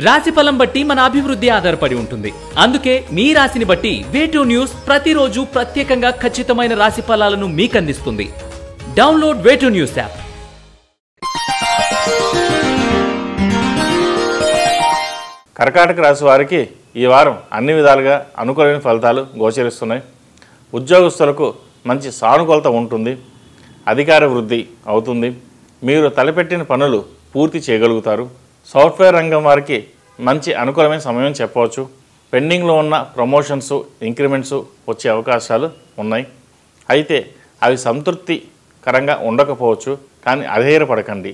రాశిఫలం బట్టి మన అభివృద్ధి ఆధారపడి ఉంటుంది. అందుకే మీ రాశిని బట్టి వే2 న్యూస్ ప్రతిరోజు ప్రత్యేకంగా ఖచ్చితమైన రాశి ఫలాలను మీకు అందిస్తుంది. Download Way2 news app. కర్కాటక రాశి వారికి ఈ వారం అన్ని విధాలుగా అనుకూలమైన ఫలితాలు గోచరిస్తున్నాయి. ఉద్యోగస్తులకు మంచి సానుకూలత ఉంటుంది. అధికార వృద్ధి అవుతుంది. మీరు తలపెట్టిన పనులు పూర్తి చేయగలుగుతారు. సాఫ్ట్వేర్ రంగం వారికి మంచి అనుకూలమైన సమయం చెప్పవచ్చు. పెండింగ్లో ఉన్న ప్రమోషన్స్, ఇంక్రిమెంట్స్ వచ్చే అవకాశాలు ఉన్నాయి. అయితే అవి సంతృప్తికరంగా ఉండకపోవచ్చు. కానీ అధైర్యపడకండి.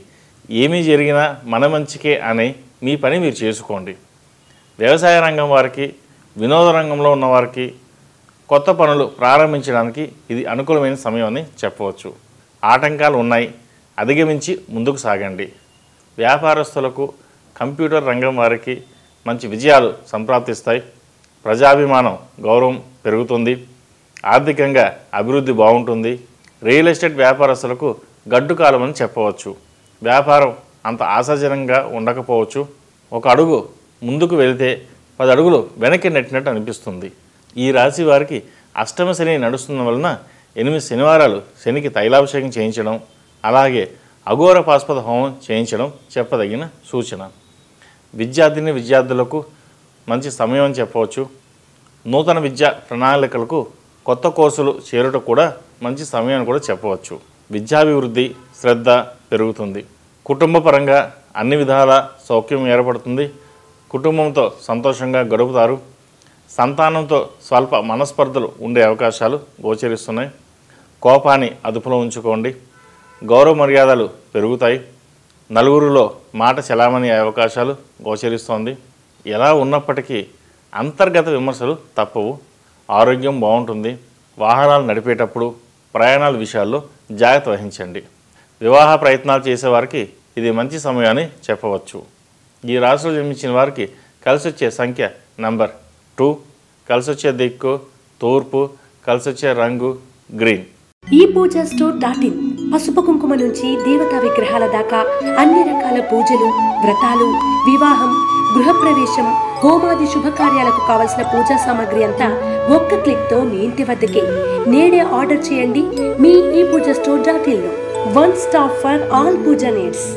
ఏమీ జరిగినా మన మంచికే అనే మీ పని మీరు చేసుకోండి. వ్యవసాయ రంగం వారికి, వినోద రంగంలో ఉన్నవారికి కొత్త పనులు ప్రారంభించడానికి ఇది అనుకూలమైన సమయం అని చెప్పవచ్చు. ఆటంకాలు ఉన్నాయి, అధిగమించి ముందుకు సాగండి. వ్యాపారస్తులకు, కంప్యూటర్ రంగం వారికి మంచి విజయాలు సంప్రాప్తిస్తాయి. ప్రజాభిమానం, గౌరవం పెరుగుతుంది. ఆర్థికంగా అభివృద్ధి బాగుంటుంది. రియల్ ఎస్టేట్ వ్యాపారస్తులకు గడ్డు కాలం అని చెప్పవచ్చు. వ్యాపారం అంత ఆశాజనంగా ఉండకపోవచ్చు. ఒక అడుగు ముందుకు వెళితే 10 అడుగులు వెనక్కి నెట్టినట్టు అనిపిస్తుంది. ఈ రాశి వారికి అష్టమ శని నడుస్తున్న వలన 8 శనివారాలు శనికి తైలాభిషేకం చేయించడం, అలాగే అఘోర పాశుపత హోమం చేయించడం చెప్పదగిన సూచన. విద్యార్థులకు మంచి సమయం అని చెప్పవచ్చు. నూతన విద్యా ప్రణాళికలకు కొత్త కోర్సులు చేరుట కూడా మంచి సమయం అని కూడా చెప్పవచ్చు. విద్యాభివృద్ధి, శ్రద్ధ పెరుగుతుంది. కుటుంబ పరంగా అన్ని విధాల సౌఖ్యం ఏర్పడుతుంది. కుటుంబంతో సంతోషంగా గడుపుతారు. సంతానంతో స్వల్ప మనస్పర్ధలు ఉండే అవకాశాలు గోచరిస్తున్నాయి. కోపాన్ని అదుపులో ఉంచుకోండి. గౌరవ మర్యాదలు పెరుగుతాయి. నలుగురిలో మాట చలామణి అవకాశాలు గోచరిస్తోంది. ఎలా ఉన్నప్పటికీ అంతర్గత విమర్శలు తప్పవు. ఆరోగ్యం బాగుంటుంది. వాహనాలు నడిపేటప్పుడు, ప్రయాణాల విషయాల్లో జాగ్రత్త వహించండి. వివాహ ప్రయత్నాలు చేసేవారికి ఇది మంచి సమయాన్ని చెప్పవచ్చు. ఈ రాశిలో జన్మించిన వారికి కలిసొచ్చే సంఖ్య నంబర్ 2, కలిసొచ్చే దిక్కు తూర్పు, కలిసొచ్చే రంగు గ్రీన్. ePoojaStore.in పసుపు కుంకుమ నుంచి దేవతా విగ్రహాల దాకా అన్ని రకాల పూజలు, వ్రతాలు, వివాహం, గృహప్రవేశం, హోమాది శుభకార్యాలకు కావలసిన పూజా సామాగ్రి అంతా ఒక్క క్లిక్ తో మీ ఇంటి వద్దకే. నేడే ఆర్డర్ చేయండి మీ ePoojaStore.in లో. One stop for all puja needs.